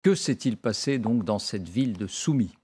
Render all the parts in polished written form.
Que s'est-il passé donc dans cette ville de Soumy?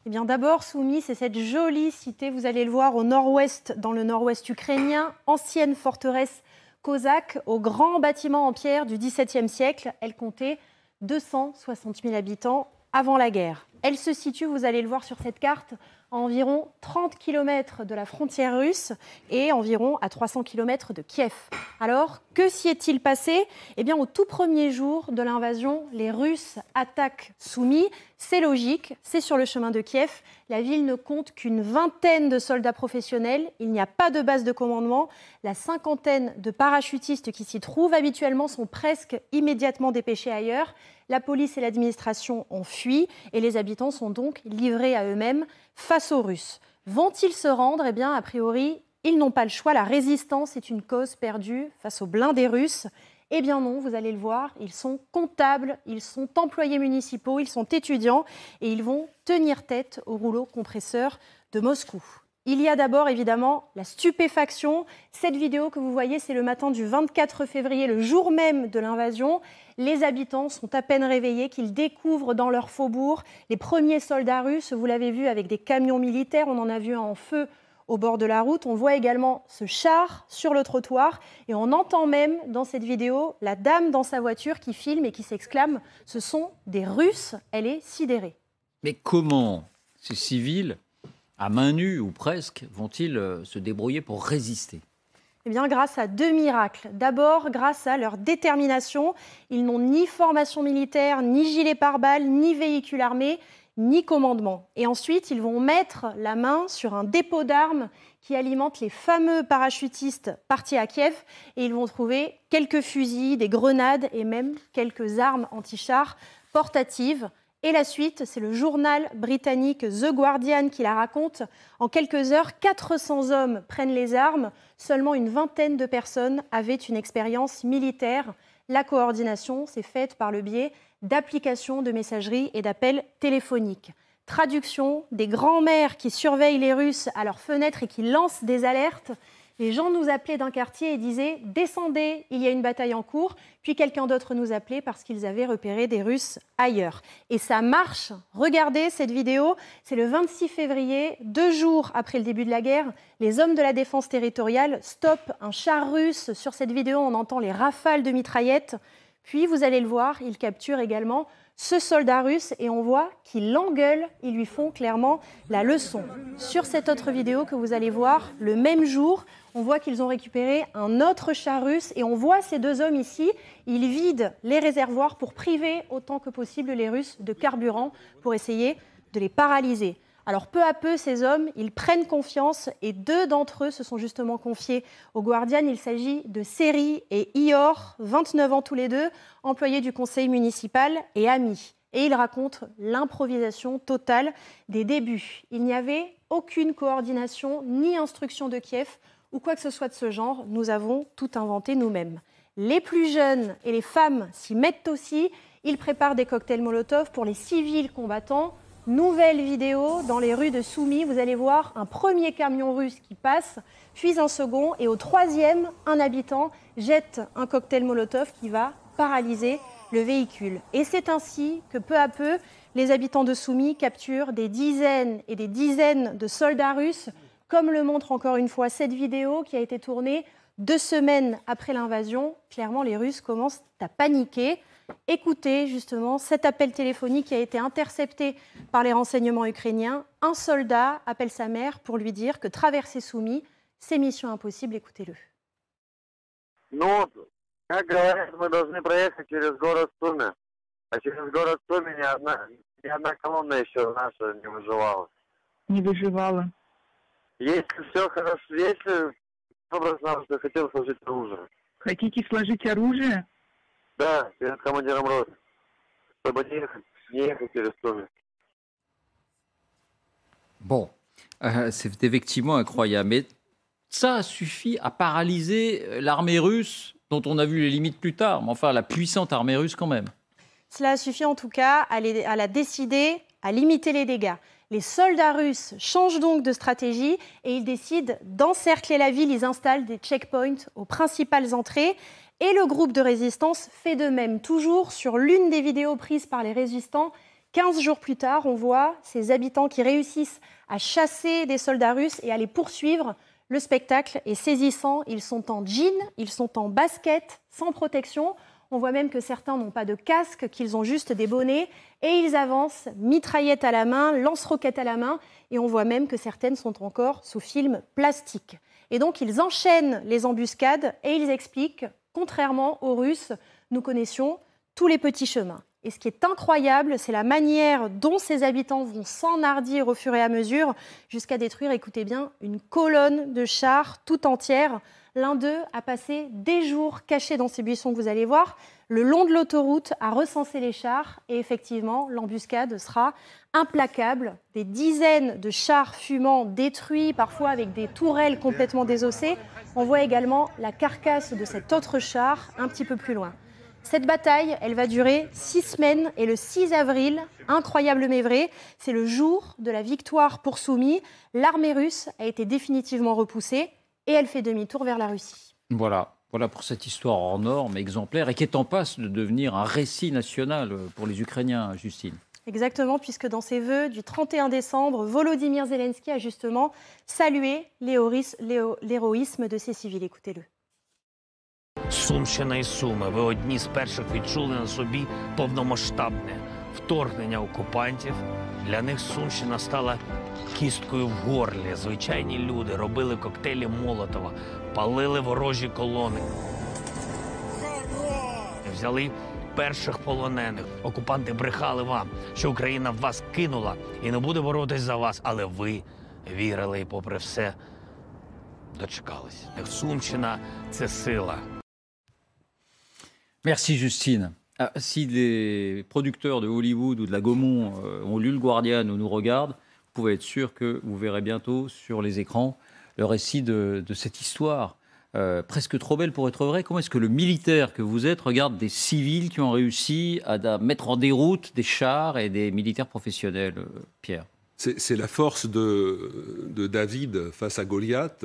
Eh bien d'abord, Soumy, c'est cette jolie cité, vous allez le voir, au nord-ouest, dans le nord-ouest ukrainien, ancienne forteresse cosaque, au grand bâtiment en pierre du XVIIe siècle. Elle comptait 260 000 habitants avant la guerre. Elle se situe, vous allez le voir sur cette carte, à environ 30 km de la frontière russe et environ à 300 km de Kiev. Alors, que s'y est-il passé? Eh bien, au tout premier jour de l'invasion, les Russes attaquent Soumy. C'est logique, c'est sur le chemin de Kiev. La ville ne compte qu'une vingtaine de soldats professionnels. Il n'y a pas de base de commandement. La cinquantaine de parachutistes qui s'y trouvent habituellement sont presque immédiatement dépêchés ailleurs. La police et l'administration ont fui et les habitants sont donc livrés à eux-mêmes face aux Russes. Vont-ils se rendre? Eh bien, a priori, ils n'ont pas le choix. La résistance est une cause perdue face aux blindés russes. Eh bien non, vous allez le voir, ils sont comptables, ils sont employés municipaux, ils sont étudiants et ils vont tenir tête au rouleau compresseur de Moscou. Il y a d'abord évidemment la stupéfaction. Cette vidéo que vous voyez, c'est le matin du 24 février, le jour même de l'invasion. Les habitants sont à peine réveillés qu'ils découvrent dans leur faubourg les premiers soldats russes. Vous l'avez vu avec des camions militaires, on en a vu un en feu au bord de la route. On voit également ce char sur le trottoir et on entend même dans cette vidéo la dame dans sa voiture qui filme et qui s'exclame « Ce sont des Russes !» Elle est sidérée. Mais comment ces civils, à main nue ou presque, vont-ils se débrouiller pour résister? Eh bien, grâce à deux miracles. D'abord, grâce à leur détermination. Ils n'ont ni formation militaire, ni gilet pare-balles, ni véhicule armé, ni commandement. Et ensuite, ils vont mettre la main sur un dépôt d'armes qui alimente les fameux parachutistes partis à Kiev. Et ils vont trouver quelques fusils, des grenades et même quelques armes anti-chars portatives. Et la suite, c'est le journal britannique The Guardian qui la raconte. En quelques heures, 400 hommes prennent les armes. Seulement une vingtaine de personnes avaient une expérience militaire. La coordination s'est faite par le biais d'applications de messagerie et d'appels téléphoniques. Traduction, des grands-mères qui surveillent les Russes à leurs fenêtres et qui lancent des alertes. Les gens nous appelaient d'un quartier et disaient « Descendez, il y a une bataille en cours ». Puis quelqu'un d'autre nous appelait parce qu'ils avaient repéré des Russes ailleurs. Et ça marche. Regardez cette vidéo, c'est le 26 février, 2 jours après le début de la guerre. Les hommes de la défense territoriale stoppent un char russe. Sur cette vidéo, on entend les rafales de mitraillettes. Puis, vous allez le voir, ils capturent également ce soldat russe et on voit qu'ils l'engueulent, ils lui font clairement la leçon. Sur cette autre vidéo que vous allez voir, le même jour, on voit qu'ils ont récupéré un autre char russe et on voit ces deux hommes ici, ils vident les réservoirs pour priver autant que possible les Russes de carburant pour essayer de les paralyser. Alors peu à peu, ces hommes, ils prennent confiance et deux d'entre eux se sont justement confiés au Guardian. Il s'agit de Seri et Ihor, 29 ans tous les deux, employés du conseil municipal et amis. Et ils racontent l'improvisation totale des débuts. Il n'y avait aucune coordination ni instruction de Kiev ou quoi que ce soit de ce genre. Nous avons tout inventé nous-mêmes. Les plus jeunes et les femmes s'y mettent aussi. Ils préparent des cocktails Molotov pour les civils combattants. Nouvelle vidéo dans les rues de Soumy. Vous allez voir un premier camion russe qui passe, puis un second. Et au troisième, un habitant jette un cocktail Molotov qui va paralyser le véhicule. Et c'est ainsi que peu à peu, les habitants de Soumy capturent des dizaines et des dizaines de soldats russes, comme le montre encore une fois cette vidéo qui a été tournée 2 semaines après l'invasion. Clairement, les Russes commencent à paniquer. Écoutez justement cet appel téléphonique qui a été intercepté par les renseignements ukrainiens. Un soldat appelle sa mère pour lui dire que traverser Soumy, c'est mission impossible. Écoutez-le. Ну, как говорят, мы должны проехать через город Суми. А через город Суми ни одна колонна еще наша не выживала. Не выживала. Если все хорошо, если образно хотел сложить оружие. Хотите сложить оружие? Да, перед командиром роты, чтобы не ехать через Суми. Bon, c'est effectivement incroyable. Mais ça suffit à paralyser l'armée russe, dont on a vu les limites plus tard. Mais enfin, la puissante armée russe quand même. Cela suffit en tout cas à la décider, à limiter les dégâts. Les soldats russes changent donc de stratégie et ils décident d'encercler la ville. Ils installent des checkpoints aux principales entrées. Et le groupe de résistance fait de même. Toujours sur l'une des vidéos prises par les résistants, 15 jours plus tard, on voit ces habitants qui réussissent à chasser des soldats russes et à les poursuivre. Le spectacle est saisissant. Ils sont en jean, ils sont en basket, sans protection. On voit même que certains n'ont pas de casque, qu'ils ont juste des bonnets. Et ils avancent, mitraillettes à la main, lance-roquettes à la main. Et on voit même que certaines sont encore sous film plastique. Et donc, ils enchaînent les embuscades et ils expliquent, contrairement aux Russes, nous connaissions tous les petits chemins. Et ce qui est incroyable, c'est la manière dont ces habitants vont s'enhardir au fur et à mesure, jusqu'à détruire, écoutez bien, une colonne de chars tout entière. L'un d'eux a passé des jours cachés dans ces buissons que vous allez voir, le long de l'autoroute, à recenser les chars. Et effectivement, l'embuscade sera implacable. Des dizaines de chars fumants détruits, parfois avec des tourelles complètement désossées. On voit également la carcasse de cet autre char un petit peu plus loin. Cette bataille, elle va durer 6 semaines et le 6 avril, incroyable mais vrai, c'est le jour de la victoire pour Soumy. L'armée russe a été définitivement repoussée et elle fait demi-tour vers la Russie. Voilà pour cette histoire hors norme, exemplaire, et qui est en passe de devenir un récit national pour les Ukrainiens, Justine. Exactement, puisque dans ses vœux du 31 décembre, Volodymyr Zelensky a justement salué l'héroïsme de ses civils. Écoutez-le. Сумщина і Суми. Ви одні з перших відчули на собі повномасштабне вторгнення окупантів. Для них Сумщина стала кісткою в горлі. Звичайні люди робили коктейлі Молотова, палили ворожі колони. Взяли перших полонених. Окупанти брехали вам, що Україна вас кинула і не буде боротись за вас. Але ви вірили і попри все дочекались. Сумщина – це сила. Merci Justine. Si les producteurs de Hollywood ou de la Gaumont ont lu le Guardian ou nous regardent, vous pouvez être sûr que vous verrez bientôt sur les écrans le récit de cette histoire presque trop belle pour être vraie. Comment est-ce que le militaire que vous êtes regarde des civils qui ont réussi à mettre en déroute des chars et des militaires professionnels, Pierre? C'est la force de David face à Goliath.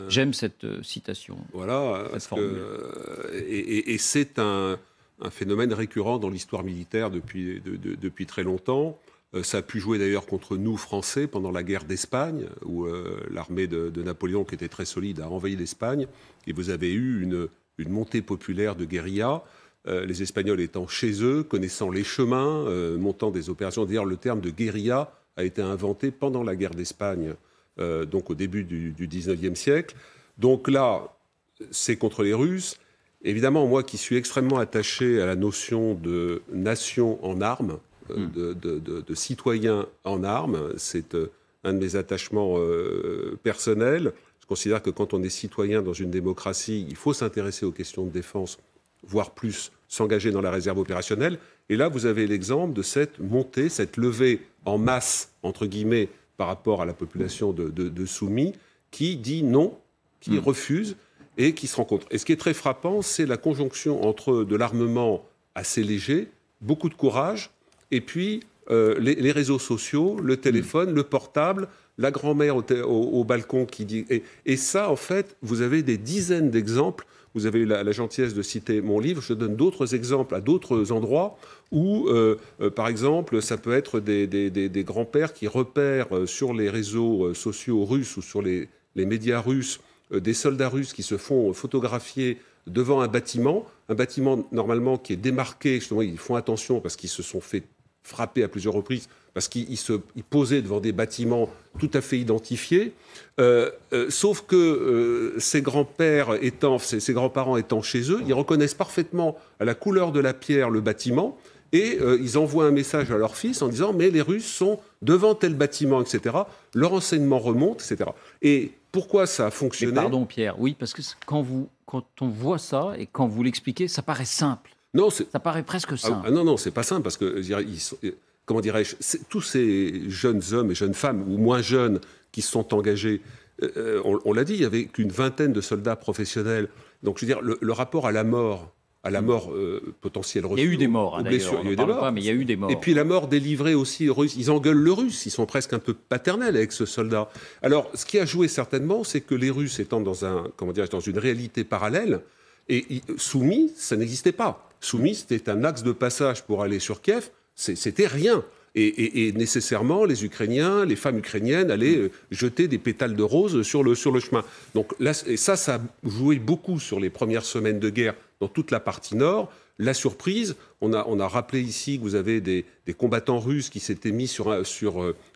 J'aime cette citation. Voilà. Et c'est un phénomène récurrent dans l'histoire militaire depuis très longtemps. Ça a pu jouer d'ailleurs contre nous, Français, pendant la guerre d'Espagne, où l'armée de Napoléon, qui était très solide, a envahi l'Espagne. Et vous avez eu une montée populaire de guérilla. Les Espagnols étant chez eux, connaissant les chemins, montant des opérations. D'ailleurs, le terme de guérilla a été inventé pendant la guerre d'Espagne, donc au début du 19e siècle. Donc là, c'est contre les Russes. Évidemment, moi qui suis extrêmement attaché à la notion de nation en armes, de citoyen en armes, c'est un de mes attachements personnels. Je considère que quand on est citoyen dans une démocratie, il faut s'intéresser aux questions de défense, voire plus s'engager dans la réserve opérationnelle. Et là, vous avez l'exemple de cette montée, cette levée en masse, entre guillemets, par rapport à la population de Soumy, qui dit non, qui refuse et qui se rencontre. Et ce qui est très frappant, c'est la conjonction entre de l'armement assez léger, beaucoup de courage, et puis les réseaux sociaux, le téléphone, le portable, la grand-mère au balcon qui dit... Et ça, en fait, vous avez des dizaines d'exemples. Vous avez eu la gentillesse de citer mon livre. Je donne d'autres exemples à d'autres endroits où, par exemple, ça peut être des grands-pères qui repèrent sur les réseaux sociaux russes ou sur les médias russes des soldats russes qui se font photographier devant un bâtiment normalement qui est démarqué. Justement, ils font attention parce qu'ils se sont fait frapper à plusieurs reprises, parce qu'ils posaient devant des bâtiments tout à fait identifiés. Sauf que ces grands-parents étant chez eux, ils reconnaissent parfaitement à la couleur de la pierre le bâtiment, et ils envoient un message à leur fils en disant « mais les Russes sont devant tel bâtiment, etc. » Le renseignement remonte, etc. Et pourquoi ça a fonctionné? Mais pardon Pierre, oui, parce que quand on voit ça et quand vous l'expliquez, ça paraît simple. Non, ça paraît presque simple. Non, c'est pas simple, parce que, comment dirais-je, tous ces jeunes hommes et jeunes femmes, ou moins jeunes, qui se sont engagés, on l'a dit, il n'y avait qu'une vingtaine de soldats professionnels. Donc, je veux dire, le rapport à la mort potentielle reçue... Il y a eu des morts, d'ailleurs, on n'en parle pas, mais il y a eu des morts. Et puis la mort délivrée aussi, russes, ils engueulent le russe, ils sont presque un peu paternels avec ce soldat. Alors, ce qui a joué certainement, c'est que les Russes étant dans une réalité parallèle, Et Soumy, ça n'existait pas. Soumy, c'était un axe de passage pour aller sur Kiev, c'était rien. Et nécessairement, les Ukrainiens, les femmes ukrainiennes allaient jeter des pétales de rose sur le chemin. Donc là, et ça a joué beaucoup sur les premières semaines de guerre dans toute la partie nord. La surprise, on a rappelé ici que vous avez des combattants russes qui s'étaient mis sur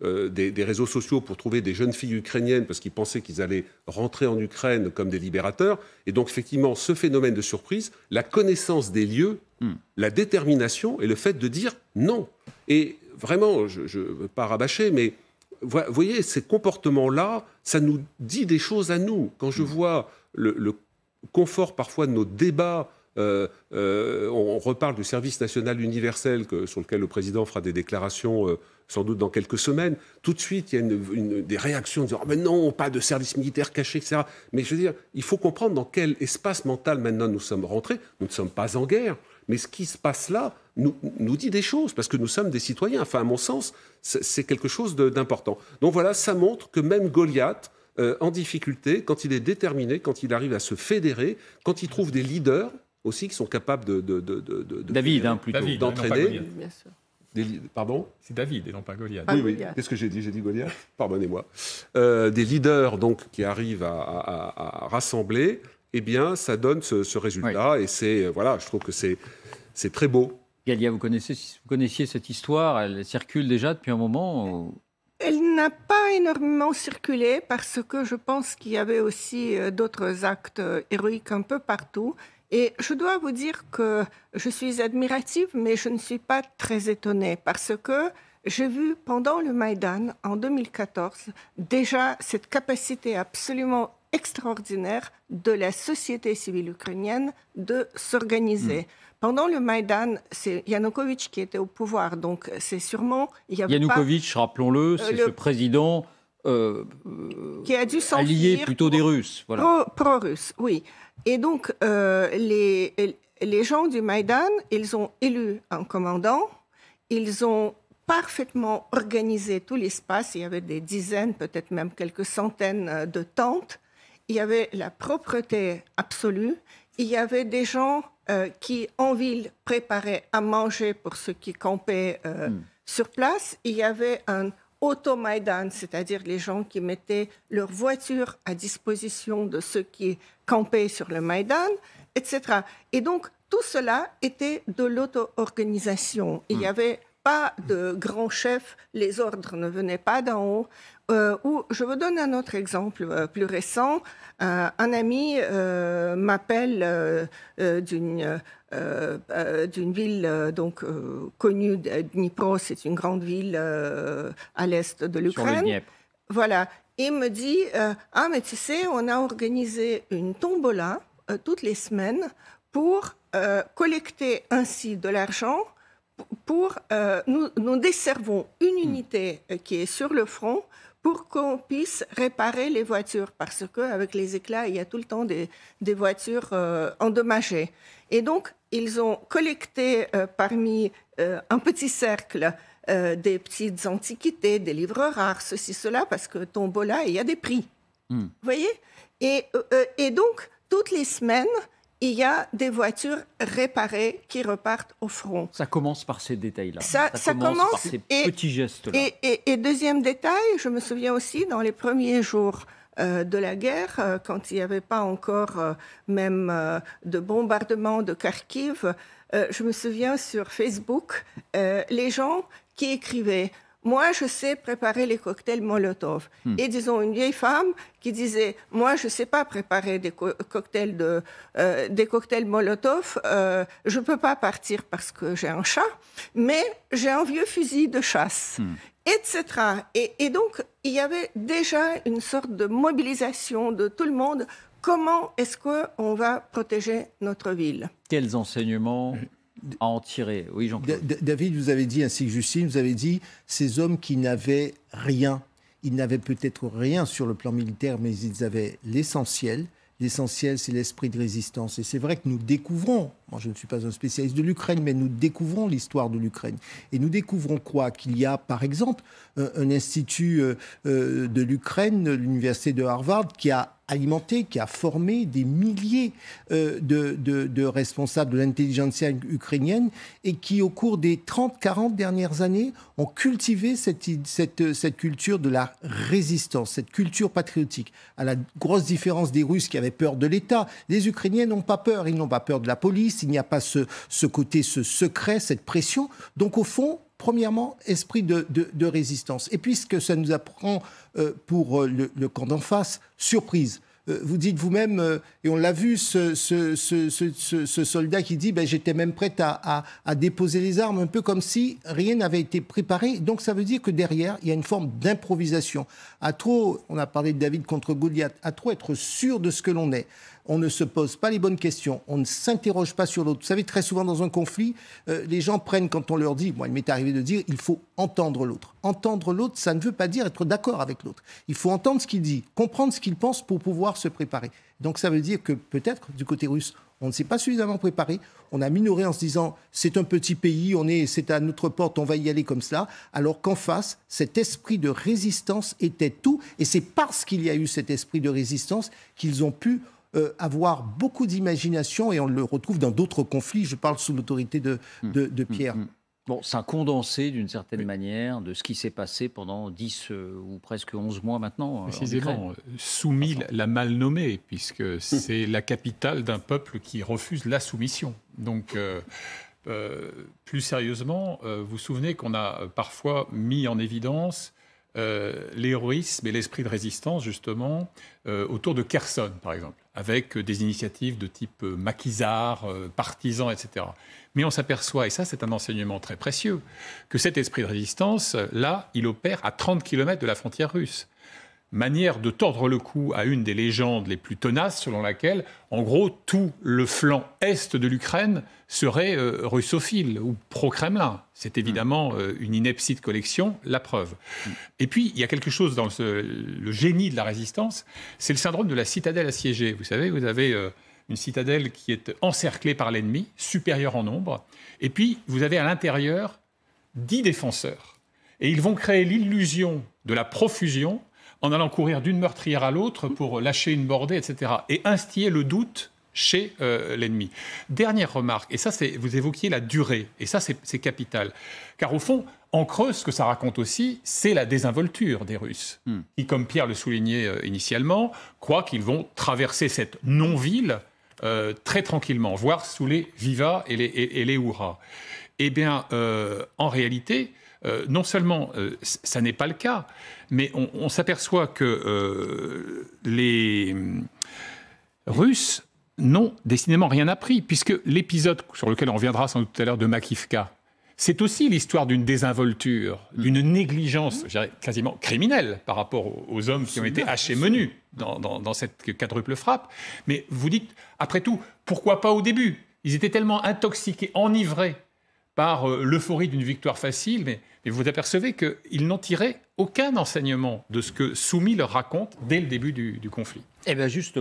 des réseaux sociaux pour trouver des jeunes filles ukrainiennes parce qu'ils pensaient qu'ils allaient rentrer en Ukraine comme des libérateurs. Et donc, effectivement, ce phénomène de surprise, la connaissance des lieux, la détermination et le fait de dire non. Et vraiment, je ne veux pas rabâcher, mais vous voyez, ces comportements-là, ça nous dit des choses à nous. Quand je vois le confort parfois de nos débats, on reparle du service national universel sur lequel le président fera des déclarations sans doute dans quelques semaines. Tout de suite, il y a des réactions en disant « mais non, pas de service militaire caché, etc. » Mais je veux dire, il faut comprendre dans quel espace mental maintenant nous sommes rentrés. Nous ne sommes pas en guerre, mais ce qui se passe là nous dit des choses, parce que nous sommes des citoyens. Enfin, à mon sens, c'est quelque chose d'important. Donc voilà, ça montre que même Goliath, en difficulté, quand il est déterminé, quand il arrive à se fédérer, quand il trouve des leaders aussi qui sont capables David, plutôt. David, d'entraîner. Bien sûr. Pardon ? C'est David et non pas Goliath. Oui. Goliath. Qu'est-ce que j'ai dit ? J'ai dit Goliath ? Pardonnez-moi. Des leaders donc, qui arrivent à rassembler, eh bien, ça donne ce résultat. Oui. Et je trouve que c'est très beau. Galia, vous connaissiez cette histoire, elle circule déjà depuis un moment Elle n'a pas énormément circulé parce que je pense qu'il y avait aussi d'autres actes héroïques un peu partout. Et je dois vous dire que je suis admirative, mais je ne suis pas très étonnée parce que j'ai vu pendant le Maïdan, en 2014, déjà cette capacité absolument extraordinaire de la société civile ukrainienne de s'organiser. Pendant le Maïdan, c'est Yanukovych qui était au pouvoir, donc c'est sûrement... Yanukovych, rappelons-le, c'est ce président qui a dû allié plutôt des Russes. Voilà. Pro-russe, oui. Et donc, les gens du Maïdan, ils ont élu un commandant, ils ont parfaitement organisé tout l'espace, il y avait des dizaines, peut-être même quelques centaines de tentes, il y avait la propreté absolue, il y avait des gens qui, en ville, préparaient à manger pour ceux qui campaient sur place, il y avait un auto-Maïdan, c'est-à-dire les gens qui mettaient leur voiture à disposition de ceux qui campaient sur le Maïdan, etc. Et donc, tout cela était de l'auto-organisation. Il n'y avait pas de grand chef, les ordres ne venaient pas d'en haut. Je vous donne un autre exemple plus récent. Un ami m'appelle d'une ville connue, Dnipro, c'est une grande ville à l'est de l'Ukraine. Sur le Dniepr. Voilà. Et me dit mais tu sais, on a organisé une tombola toutes les semaines pour collecter ainsi de l'argent. Nous desservons une unité qui est sur le front pour qu'on puisse réparer les voitures, parce qu'avec les éclats, il y a tout le temps des voitures endommagées. Et donc, ils ont collecté parmi un petit cercle des petites antiquités, des livres rares, ceci, cela, parce que tombola, il y a des prix. Vous voyez ? Et donc, toutes les semaines, il y a des voitures réparées qui repartent au front. Ça commence par ces détails-là. Ça commence par ces petits gestes-là. Et deuxième détail, je me souviens aussi, dans les premiers jours de la guerre, quand il n'y avait pas encore même de bombardement de Kharkiv, je me souviens sur Facebook, les gens qui écrivaient « Moi, je sais préparer les cocktails Molotov ». Et disons, une vieille femme qui disait « Moi, je ne sais pas préparer des cocktails Molotov. Je ne peux pas partir parce que j'ai un chat, mais j'ai un vieux fusil de chasse. » etc. Et donc, il y avait déjà une sorte de mobilisation de tout le monde. Comment est-ce qu'on va protéger notre ville ? Quels enseignements à en tirer ? Oui, Jean-Claude. David, vous avez dit, ainsi que Justine, vous avez dit, ces hommes qui n'avaient rien, ils n'avaient peut-être rien sur le plan militaire, mais ils avaient l'essentiel. L'essentiel, c'est l'esprit de résistance. Et c'est vrai que nous découvrons, moi je ne suis pas un spécialiste de l'Ukraine, mais nous découvrons l'histoire de l'Ukraine. Et nous découvrons quoi ? Qu'il y a, par exemple, un institut de l'Ukraine, l'université de Harvard, qui a alimenté, qui a formé des milliers de responsables de l'intelligentsia ukrainienne et qui, au cours des 30-40 dernières années, ont cultivé cette culture de la résistance, cette culture patriotique. À la grosse différence des Russes qui avaient peur de l'État, les Ukrainiens n'ont pas peur. Ils n'ont pas peur de la police, il n'y a pas ce côté, ce secret, cette pression. Donc, au fond, premièrement, esprit de résistance. Et puisque ça nous apprend pour le camp d'en face, surprise. Vous dites vous-même, et on l'a vu, ce soldat qui dit j'étais même prêt à déposer les armes, un peu comme si rien n'avait été préparé. Donc ça veut dire que derrière, il y a une forme d'improvisation. On a parlé de David contre Goliath, à trop être sûr de ce que l'on est. On ne se pose pas les bonnes questions, on ne s'interroge pas sur l'autre. Vous savez, très souvent dans un conflit, les gens prennent, quand on leur dit, moi il m'est arrivé de dire, il faut entendre l'autre. Entendre l'autre, ça ne veut pas dire être d'accord avec l'autre. Il faut entendre ce qu'il dit, comprendre ce qu'il pense pour pouvoir se préparer. Donc ça veut dire que peut-être, du côté russe, on ne s'est pas suffisamment préparé. On a minoré en se disant, c'est un petit pays, c'est à notre porte, on va y aller comme cela. Alors qu'en face, cet esprit de résistance était tout. Et c'est parce qu'il y a eu cet esprit de résistance qu'ils ont pu avoir beaucoup d'imagination, et on le retrouve dans d'autres conflits. Je parle sous l'autorité de Pierre. Bon, c'est un condensé, d'une certaine manière, de ce qui s'est passé pendant 10 ou presque 11 mois maintenant. Précisément, Soumis l'a mal nommé, puisque c'est la capitale d'un peuple qui refuse la soumission. Donc, plus sérieusement, vous vous souvenez qu'on a parfois mis en évidence l'héroïsme et l'esprit de résistance, justement, autour de Kherson, par exemple, avec des initiatives de type maquisard, partisans, etc. Mais on s'aperçoit, et ça c'est un enseignement très précieux, que cet esprit de résistance, là, il opère à 30 km de la frontière russe. Manière de tordre le cou à une des légendes les plus tenaces, selon laquelle, en gros, tout le flanc est de l'Ukraine serait russophile ou pro-Kremlin. C'est évidemment une ineptie de collection, la preuve. Et puis, il y a quelque chose dans le génie de la résistance, c'est le syndrome de la citadelle assiégée. Vous savez, vous avez une citadelle qui est encerclée par l'ennemi, supérieure en nombre, et puis vous avez à l'intérieur 10 défenseurs. Et ils vont créer l'illusion de la profusion en allant courir d'une meurtrière à l'autre pour lâcher une bordée, etc. Et instiller le doute chez l'ennemi. Dernière remarque, et ça, vous évoquiez la durée, et ça, c'est capital. Car au fond, en creux, ce que ça raconte aussi, c'est la désinvolture des Russes, qui, comme Pierre le soulignait initialement, croient qu'ils vont traverser cette non-ville très tranquillement, voire sous les vivas et les hurrahs. Eh bien, en réalité, non seulement ça n'est pas le cas, mais on s'aperçoit que les Russes n'ont décidément rien appris, puisque l'épisode sur lequel on reviendra sans doute tout à l'heure de Makivka, c'est aussi l'histoire d'une désinvolture, d'une négligence, je dirais, quasiment criminelle par rapport aux hommes qui ont été hachés menus dans cette quadruple frappe. Mais vous dites, après tout, pourquoi pas au début? Ils étaient tellement intoxiqués, enivrés par l'euphorie d'une victoire facile, mais vous apercevez qu'ils n'ont tiré aucun enseignement de ce que Soumis leur raconte dès le début du conflit. Eh bien, juste